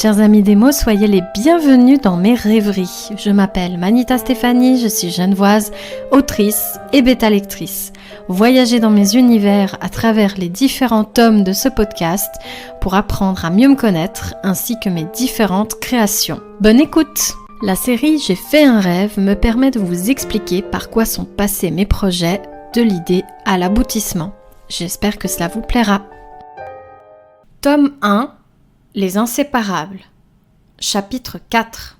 Chers amis des mots, soyez les bienvenus dans mes rêveries. Je m'appelle Manita Stéphanie, je suis genevoise, autrice et bêta-lectrice. Voyagez dans mes univers à travers les différents tomes de ce podcast pour apprendre à mieux me connaître ainsi que mes différentes créations. Bonne écoute! La série J'ai fait un rêve me permet de vous expliquer par quoi sont passés mes projets de l'idée à l'aboutissement. J'espère que cela vous plaira. Tome 1. Les inséparables. Chapitre 4.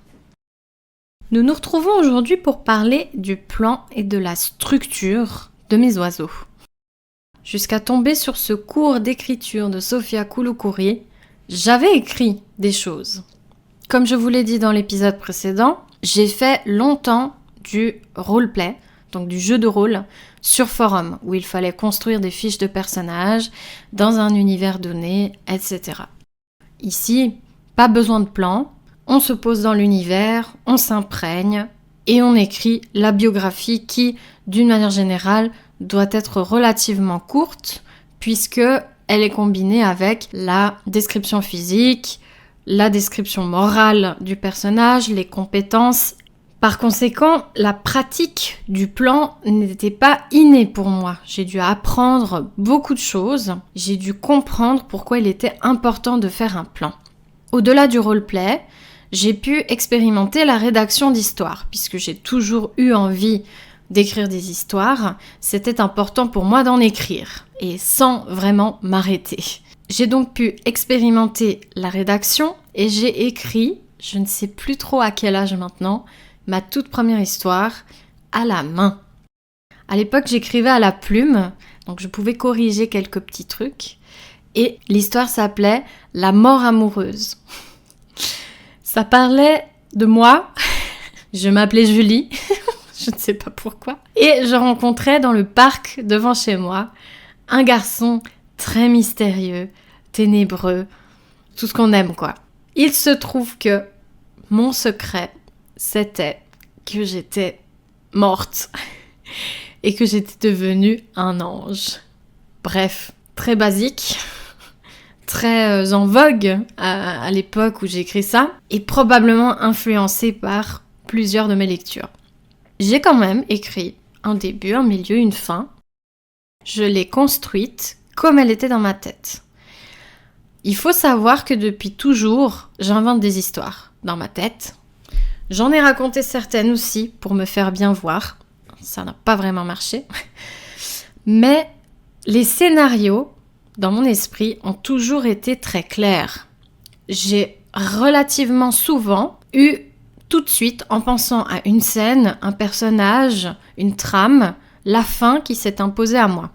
Nous nous retrouvons aujourd'hui pour parler du plan et de la structure de mes oiseaux. Jusqu'à tomber sur ce cours d'écriture de Sofia Kouloukouri, j'avais écrit des choses. Comme je vous l'ai dit dans l'épisode précédent, j'ai fait longtemps du roleplay, donc du jeu de rôle, sur forum, où il fallait construire des fiches de personnages dans un univers donné, etc. Ici, pas besoin de plan, on se pose dans l'univers, on s'imprègne et on écrit la biographie qui, d'une manière générale, doit être relativement courte puisque elle est combinée avec la description physique, la description morale du personnage, les compétences. Par conséquent, la pratique du plan n'était pas innée pour moi. J'ai dû apprendre beaucoup de choses. J'ai dû comprendre pourquoi il était important de faire un plan. Au-delà du roleplay, j'ai pu expérimenter la rédaction d'histoires. Puisque j'ai toujours eu envie d'écrire des histoires, c'était important pour moi d'en écrire. Et sans vraiment m'arrêter. J'ai donc pu expérimenter la rédaction et j'ai écrit, je ne sais plus trop à quel âge maintenant, ma toute première histoire à la main. À l'époque, j'écrivais à la plume, donc je pouvais corriger quelques petits trucs. Et l'histoire s'appelait « La mort amoureuse ». Ça parlait de moi, je m'appelais Julie, je ne sais pas pourquoi. Et je rencontrais dans le parc devant chez moi un garçon très mystérieux, ténébreux, tout ce qu'on aime quoi. Il se trouve que mon secret, c'était que j'étais morte et que j'étais devenue un ange. Bref, très basique, très en vogue à l'époque où j'ai écrit ça et probablement influencé par plusieurs de mes lectures. J'ai quand même écrit un début, un milieu, une fin. Je l'ai construite comme elle était dans ma tête. Il faut savoir que depuis toujours, j'invente des histoires dans ma tête. J'en ai raconté certaines aussi pour me faire bien voir. Ça n'a pas vraiment marché. Mais les scénarios, dans mon esprit, ont toujours été très clairs. J'ai relativement souvent eu tout de suite, en pensant à une scène, un personnage, une trame, la fin qui s'est imposée à moi.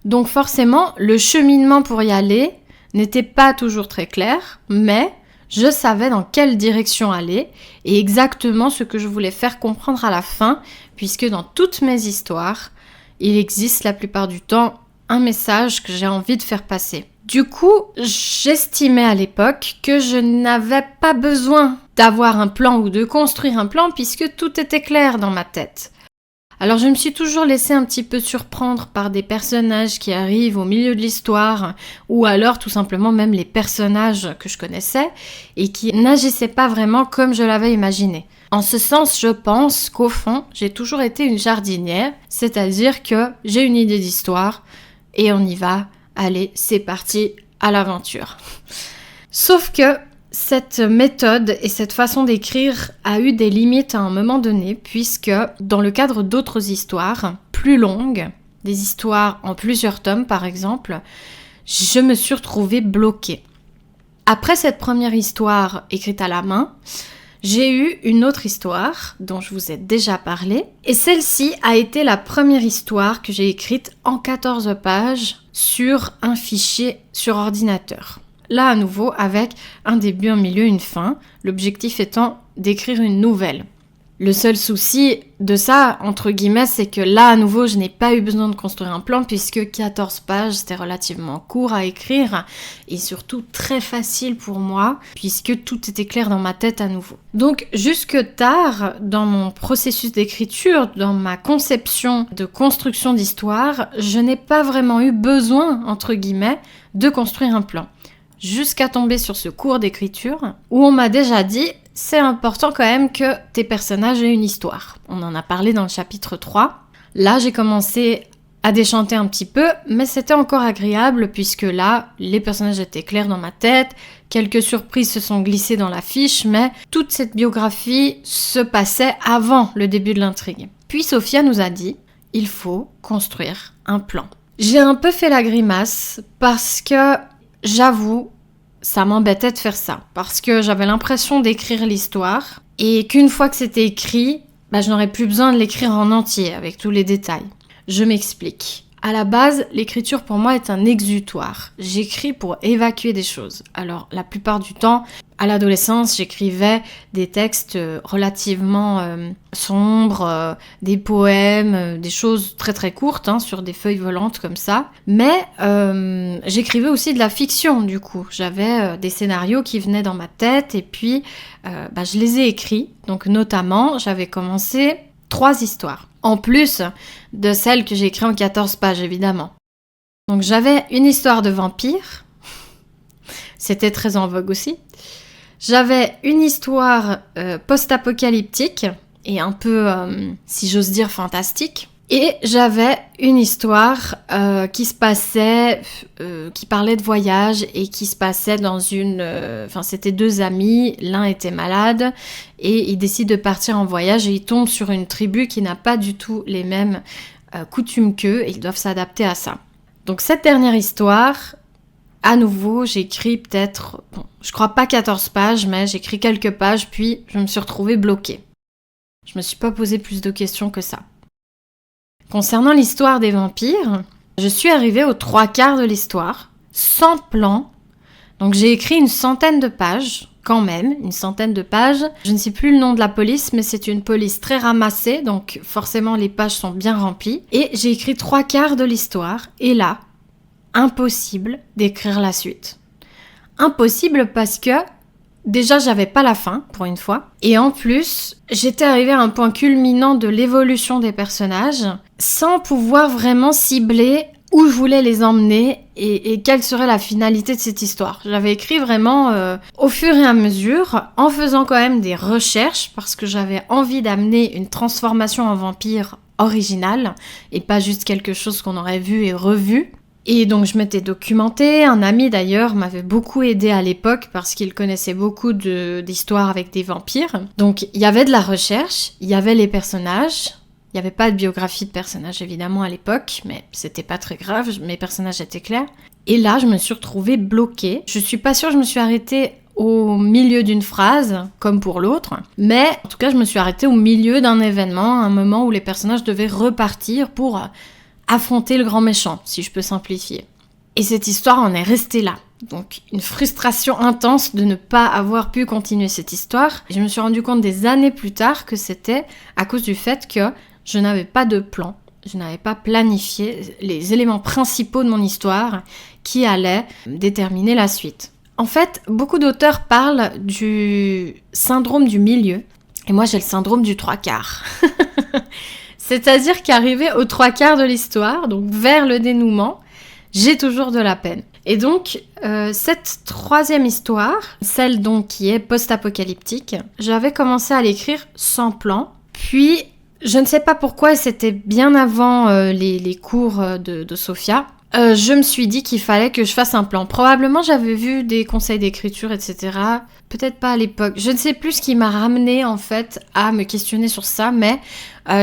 Donc forcément, le cheminement pour y aller n'était pas toujours très clair, mais je savais dans quelle direction aller et exactement ce que je voulais faire comprendre à la fin, puisque dans toutes mes histoires, il existe la plupart du temps un message que j'ai envie de faire passer. Du coup, j'estimais à l'époque que je n'avais pas besoin d'avoir un plan ou de construire un plan puisque tout était clair dans ma tête. Alors je me suis toujours laissée un petit peu surprendre par des personnages qui arrivent au milieu de l'histoire ou alors tout simplement même les personnages que je connaissais et qui n'agissaient pas vraiment comme je l'avais imaginé. En ce sens, je pense qu'au fond, j'ai toujours été une jardinière, c'est-à-dire que j'ai une idée d'histoire et on y va, allez, c'est parti, à l'aventure. Sauf que cette méthode et cette façon d'écrire a eu des limites à un moment donné puisque dans le cadre d'autres histoires plus longues, des histoires en plusieurs tomes par exemple, je me suis retrouvée bloquée. Après cette première histoire écrite à la main, j'ai eu une autre histoire dont je vous ai déjà parlé et celle-ci a été la première histoire que j'ai écrite en 14 pages sur un fichier sur ordinateur. Là, à nouveau, avec un début, un milieu, une fin, l'objectif étant d'écrire une nouvelle. Le seul souci de ça, entre guillemets, c'est que là, à nouveau, je n'ai pas eu besoin de construire un plan puisque 14 pages, c'était relativement court à écrire et surtout très facile pour moi puisque tout était clair dans ma tête à nouveau. Donc, jusque tard, dans mon processus d'écriture, dans ma conception de construction d'histoire, je n'ai pas vraiment eu besoin, entre guillemets, de construire un plan. jusqu'à tomber sur ce cours d'écriture où on m'a déjà dit « c'est important quand même que tes personnages aient une histoire ». On en a parlé dans le chapitre 3. Là, j'ai commencé à déchanter un petit peu, mais c'était encore agréable puisque là, les personnages étaient clairs dans ma tête, quelques surprises se sont glissées dans la fiche, mais toute cette biographie se passait avant le début de l'intrigue. Puis Sophia nous a dit, il faut construire un plan. J'ai un peu fait la grimace parce que, j'avoue, ça m'embêtait de faire ça, parce que j'avais l'impression d'écrire l'histoire et qu'une fois que c'était écrit, je n'aurais plus besoin de l'écrire en entier avec tous les détails. Je m'explique. À la base, l'écriture pour moi est un exutoire. J'écris pour évacuer des choses. Alors, la plupart du temps, à l'adolescence, j'écrivais des textes relativement sombres, des poèmes, des choses très très courtes, sur des feuilles volantes comme ça. Mais j'écrivais aussi de la fiction, du coup. J'avais des scénarios qui venaient dans ma tête et puis je les ai écrits. Donc, notamment, j'avais commencé 3 histoires. En plus de celles que j'ai écrites en 14 pages, évidemment. Donc j'avais une histoire de vampire. C'était très en vogue aussi. J'avais une histoire post-apocalyptique et un peu, si j'ose dire, fantastique. Et j'avais une histoire qui se passait, qui parlait de voyage et qui se passait dans une... c'était 2 amis, l'un était malade et il décide de partir en voyage et il tombe sur une tribu qui n'a pas du tout les mêmes coutumes qu'eux et ils doivent s'adapter à ça. Donc cette dernière histoire, à nouveau, j'ai écrit peut-être, je crois pas 14 pages, mais j'ai écrit quelques pages puis je me suis retrouvée bloquée. Je me suis pas posé plus de questions que ça. Concernant l'histoire des vampires, je suis arrivée aux 3/4 de l'histoire, sans plan. Donc j'ai écrit une centaine de pages, quand même, une centaine de pages. Je ne sais plus le nom de la police, mais c'est une police très ramassée, donc forcément les pages sont bien remplies. Et j'ai écrit 3/4 de l'histoire, et là, impossible d'écrire la suite. Impossible parce que déjà, j'avais pas la fin, pour une fois. Et en plus, j'étais arrivée à un point culminant de l'évolution des personnages, sans pouvoir vraiment cibler où je voulais les emmener et quelle serait la finalité de cette histoire. J'avais écrit vraiment au fur et à mesure, en faisant quand même des recherches, parce que j'avais envie d'amener une transformation en vampire originale, et pas juste quelque chose qu'on aurait vu et revu. Et donc je m'étais documentée, un ami d'ailleurs m'avait beaucoup aidé à l'époque parce qu'il connaissait beaucoup d'histoires avec des vampires. Donc il y avait de la recherche, il y avait les personnages, il n'y avait pas de biographie de personnages évidemment à l'époque, mais c'était pas très grave, mes personnages étaient clairs. Et là je me suis retrouvée bloquée, je suis pas sûre que je me suis arrêtée au milieu d'une phrase, comme pour l'autre, mais en tout cas je me suis arrêtée au milieu d'un événement, un moment où les personnages devaient repartir pour affronter le grand méchant, si je peux simplifier. Et cette histoire en est restée là. Donc une frustration intense de ne pas avoir pu continuer cette histoire. Et je me suis rendu compte des années plus tard que c'était à cause du fait que je n'avais pas de plan. Je n'avais pas planifié les éléments principaux de mon histoire qui allaient déterminer la suite. En fait, beaucoup d'auteurs parlent du syndrome du milieu. Et moi, j'ai le syndrome du 3/4. C'est-à-dire qu'arrivé aux 3/4 de l'histoire, donc vers le dénouement, j'ai toujours de la peine. Et donc, cette 3e histoire, celle donc qui est post-apocalyptique, j'avais commencé à l'écrire sans plan. Puis, je ne sais pas pourquoi, c'était bien avant les cours de Sophia, je me suis dit qu'il fallait que je fasse un plan. Probablement, j'avais vu des conseils d'écriture, etc. Peut-être pas à l'époque. Je ne sais plus ce qui m'a ramené, en fait, à me questionner sur ça, mais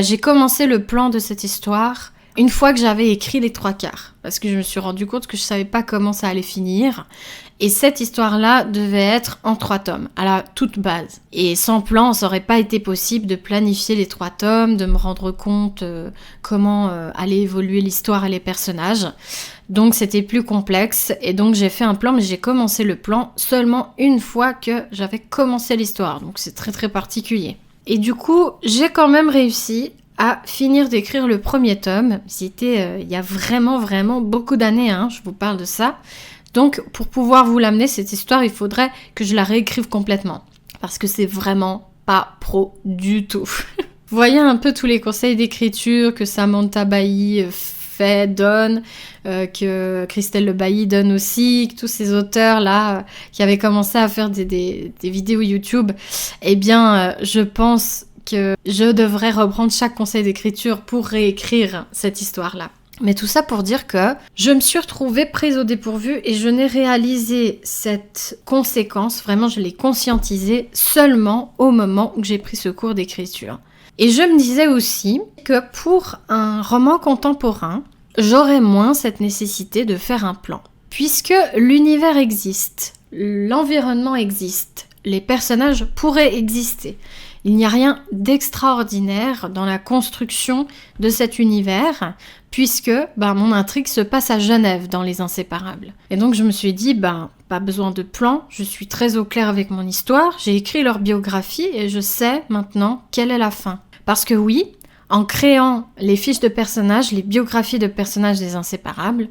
j'ai commencé le plan de cette histoire une fois que j'avais écrit les 3/4. Parce que je me suis rendu compte que je savais pas comment ça allait finir. Et cette histoire-là devait être en 3 tomes, à la toute base. Et sans plan, ça aurait pas été possible de planifier les 3 tomes, de me rendre compte comment allait évoluer l'histoire et les personnages. Donc c'était plus complexe, et donc j'ai fait un plan, mais j'ai commencé le plan seulement une fois que j'avais commencé l'histoire. Donc c'est très très particulier. Et du coup, j'ai quand même réussi à finir d'écrire le 1er tome. C'était il y a vraiment beaucoup d'années, je vous parle de ça. Donc, pour pouvoir vous l'amener, cette histoire, il faudrait que je la réécrive complètement. Parce que c'est vraiment pas pro du tout. Vous voyez un peu tous les conseils d'écriture que Samantha Bailly Fay donne, que Christelle Le Bailly donne aussi, que tous ces auteurs-là qui avaient commencé à faire des vidéos YouTube, eh bien, je pense que je devrais reprendre chaque conseil d'écriture pour réécrire cette histoire-là. Mais tout ça pour dire que je me suis retrouvée prise au dépourvu et je n'ai réalisé cette conséquence, vraiment je l'ai conscientisée seulement au moment où j'ai pris ce cours d'écriture. Et je me disais aussi que pour un roman contemporain, j'aurais moins cette nécessité de faire un plan. Puisque l'univers existe, l'environnement existe, les personnages pourraient exister. Il n'y a rien d'extraordinaire dans la construction de cet univers, puisque mon intrigue se passe à Genève dans Les Inséparables. Et donc je me suis dit, pas besoin de plan, je suis très au clair avec mon histoire, j'ai écrit leur biographie et je sais maintenant quelle est la fin. Parce que oui, en créant les fiches de personnages, les biographies de personnages des Inséparables,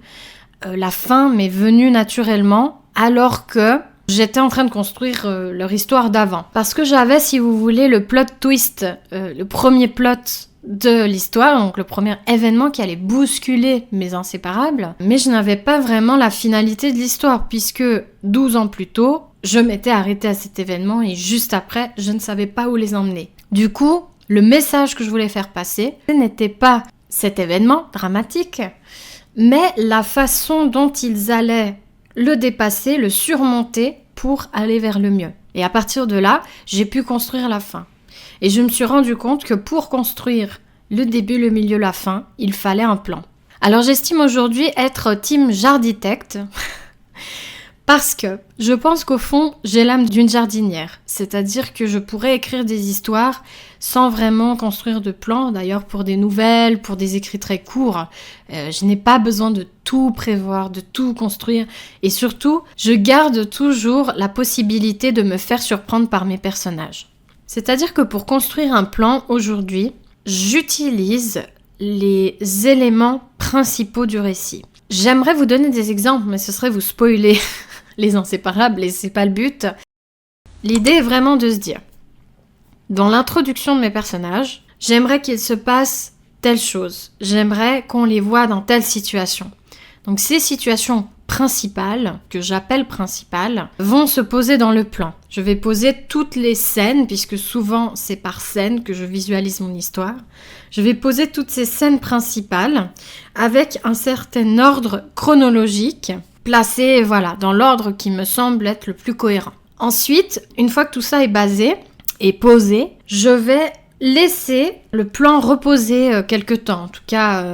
la fin m'est venue naturellement alors que j'étais en train de construire leur histoire d'avant. Parce que j'avais, si vous voulez, le plot twist, le premier plot de l'histoire, donc le premier événement qui allait bousculer mes Inséparables, mais je n'avais pas vraiment la finalité de l'histoire, puisque 12 ans plus tôt, je m'étais arrêtée à cet événement et juste après, je ne savais pas où les emmener. Du coup, le message que je voulais faire passer n'était pas cet événement dramatique, mais la façon dont ils allaient le dépasser, le surmonter pour aller vers le mieux. Et à partir de là, j'ai pu construire la fin. Et je me suis rendu compte que pour construire le début, le milieu, la fin, il fallait un plan. Alors j'estime aujourd'hui être team jarditecte parce que je pense qu'au fond, j'ai l'âme d'une jardinière. C'est-à-dire que je pourrais écrire des histoires sans vraiment construire de plan. D'ailleurs, pour des nouvelles, pour des écrits très courts, je n'ai pas besoin de tout prévoir, de tout construire. Et surtout, je garde toujours la possibilité de me faire surprendre par mes personnages. C'est-à-dire que pour construire un plan, aujourd'hui, j'utilise les éléments principaux du récit. J'aimerais vous donner des exemples, mais ce serait vous spoiler les Inséparables, et c'est pas le but. L'idée est vraiment de se dire, dans l'introduction de mes personnages, j'aimerais qu'il se passe telle chose. J'aimerais qu'on les voit dans telle situation. Donc ces situations principales, que j'appelle principales, vont se poser dans le plan. Je vais poser toutes les scènes, puisque souvent c'est par scène que je visualise mon histoire. Je vais poser toutes ces scènes principales avec un certain ordre chronologique, placé dans l'ordre qui me semble être le plus cohérent. Ensuite, une fois que tout ça est basé et posé, je vais laisser le plan reposer quelque temps. En tout cas,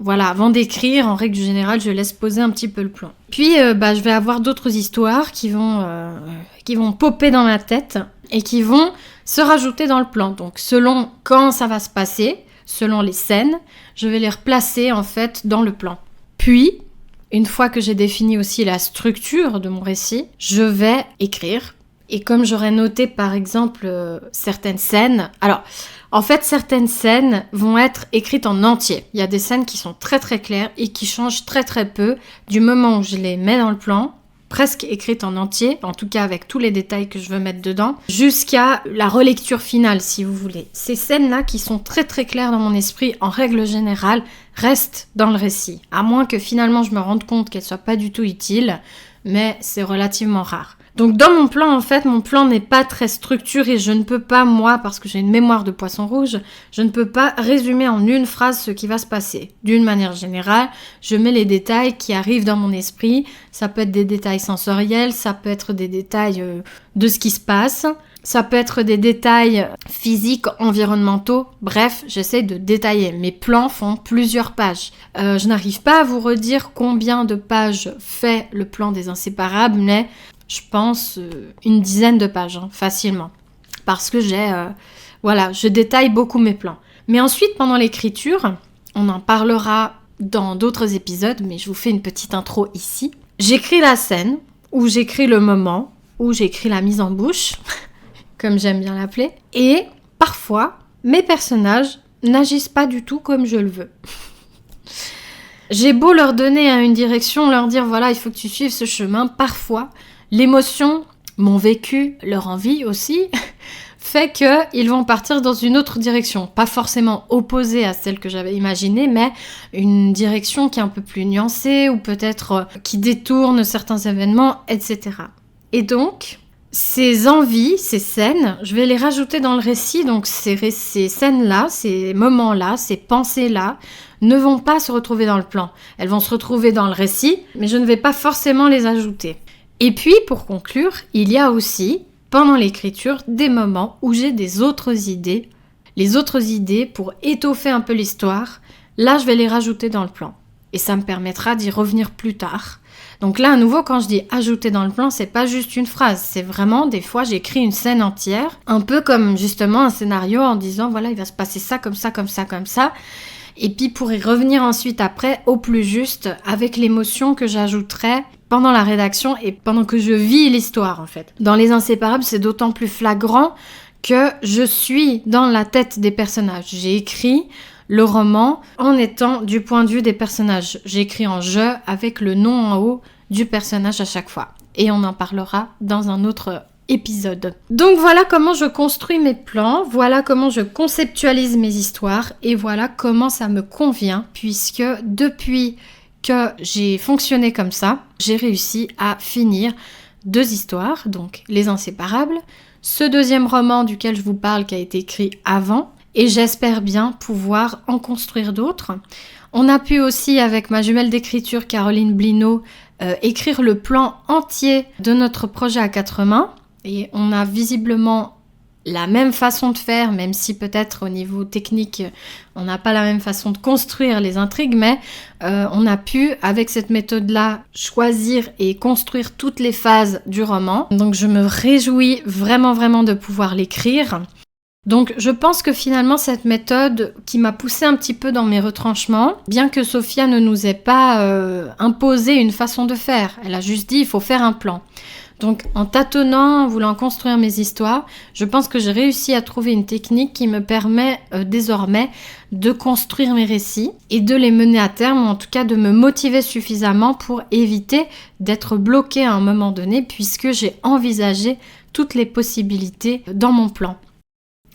avant d'écrire, en règle générale, je laisse poser un petit peu le plan. Puis, je vais avoir d'autres histoires qui vont popper dans ma tête et qui vont se rajouter dans le plan. Donc, selon quand ça va se passer, selon les scènes, je vais les replacer en fait dans le plan. Puis, une fois que j'ai défini aussi la structure de mon récit, je vais écrire. Et comme j'aurais noté par exemple certaines scènes, alors en fait certaines scènes vont être écrites en entier. Il y a des scènes qui sont très très claires et qui changent très très peu du moment où je les mets dans le plan, presque écrites en entier, en tout cas avec tous les détails que je veux mettre dedans, jusqu'à la relecture finale si vous voulez. Ces scènes-là qui sont très très claires dans mon esprit, en règle générale, restent dans le récit. À moins que finalement je me rende compte qu'elles soient pas du tout utiles, mais c'est relativement rare. Donc dans mon plan, en fait, mon plan n'est pas très structuré. Je ne peux pas, moi, parce que j'ai une mémoire de poisson rouge, je ne peux pas résumer en une phrase ce qui va se passer. D'une manière générale, je mets les détails qui arrivent dans mon esprit. Ça peut être des détails sensoriels, ça peut être des détails de ce qui se passe, ça peut être des détails physiques, environnementaux. Bref, j'essaie de détailler. Mes plans font plusieurs pages. Je n'arrive pas à vous redire combien de pages fait le plan des Inséparables, mais je pense une dizaine de pages, facilement. Parce que je détaille beaucoup mes plans. Mais ensuite, pendant l'écriture, on en parlera dans d'autres épisodes, mais je vous fais une petite intro ici. J'écris la scène, ou j'écris le moment, ou j'écris la mise en bouche, comme j'aime bien l'appeler. Et parfois, mes personnages n'agissent pas du tout comme je le veux. J'ai beau leur donner une direction, leur dire voilà, il faut que tu suives ce chemin, parfois, l'émotion, mon vécu, leur envie aussi, fait qu'ils vont partir dans une autre direction. Pas forcément opposée à celle que j'avais imaginée, mais une direction qui est un peu plus nuancée ou peut-être qui détourne certains événements, etc. Et donc, ces envies, ces scènes, je vais les rajouter dans le récit. Donc ces scènes-là, ces moments-là, ces pensées-là ne vont pas se retrouver dans le plan. Elles vont se retrouver dans le récit, mais je ne vais pas forcément les ajouter. Et puis, pour conclure, il y a aussi pendant l'écriture, des moments où j'ai des autres idées. Les autres idées, pour étoffer un peu l'histoire, là, je vais les rajouter dans le plan. Et ça me permettra d'y revenir plus tard. Donc là, à nouveau, quand je dis ajouter dans le plan, c'est pas juste une phrase. C'est vraiment, des fois, j'écris une scène entière, un peu comme justement un scénario en disant, voilà, il va se passer ça, comme ça, comme ça, comme ça. Et puis pour y revenir ensuite après, au plus juste, avec l'émotion que j'ajouterai pendant la rédaction et pendant que je vis l'histoire en fait. Dans Les Inséparables, c'est d'autant plus flagrant que je suis dans la tête des personnages. J'ai écrit le roman en étant du point de vue des personnages. J'ai écrit en « je » avec le nom en haut du personnage à chaque fois. Et on en parlera dans un autre épisode. Donc voilà comment je construis mes plans, voilà comment je conceptualise mes histoires et voilà comment ça me convient puisque depuis que j'ai fonctionné comme ça, j'ai réussi à finir 2 histoires, donc Les Inséparables, ce deuxième roman duquel je vous parle qui a été écrit avant et j'espère bien pouvoir en construire d'autres. On a pu aussi avec ma jumelle d'écriture Caroline Blino écrire le plan entier de notre projet à 4 mains. Et on a visiblement la même façon de faire, même si peut-être au niveau technique, on n'a pas la même façon de construire les intrigues, mais on a pu, avec cette méthode-là, choisir et construire toutes les phases du roman. Donc je me réjouis vraiment, vraiment de pouvoir l'écrire. Donc je pense que finalement cette méthode qui m'a poussée un petit peu dans mes retranchements, bien que Sophia ne nous ait pas imposé une façon de faire, elle a juste dit il faut faire un plan. Donc en tâtonnant, en voulant construire mes histoires, je pense que j'ai réussi à trouver une technique qui me permet désormais de construire mes récits et de les mener à terme, ou en tout cas de me motiver suffisamment pour éviter d'être bloquée à un moment donné puisque j'ai envisagé toutes les possibilités dans mon plan.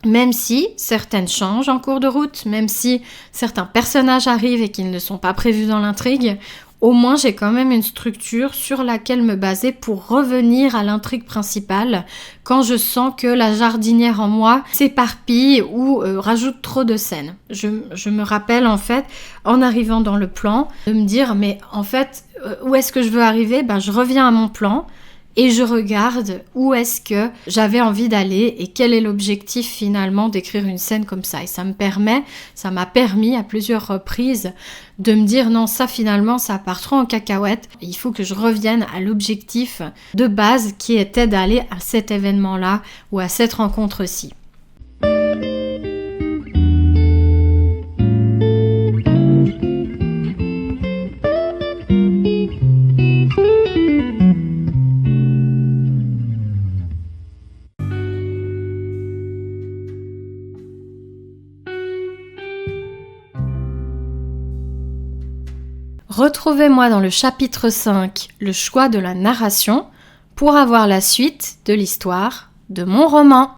Même si certaines changent en cours de route, même si certains personnages arrivent et qu'ils ne sont pas prévus dans l'intrigue, au moins j'ai quand même une structure sur laquelle me baser pour revenir à l'intrigue principale quand je sens que la jardinière en moi s'éparpille ou rajoute trop de scènes. Je me rappelle en fait, en arrivant dans le plan, de me dire mais en fait où est-ce que je veux arriver ? Je reviens à mon plan. Et je regarde où est-ce que j'avais envie d'aller et quel est l'objectif finalement d'écrire une scène comme ça. Et ça m'a permis à plusieurs reprises de me dire non, ça finalement, ça part trop en cacahuète. Il faut que je revienne à l'objectif de base qui était d'aller à cet événement-là ou à cette rencontre-ci. Retrouvez-moi dans le chapitre 5, le choix de la narration, pour avoir la suite de l'histoire de mon roman.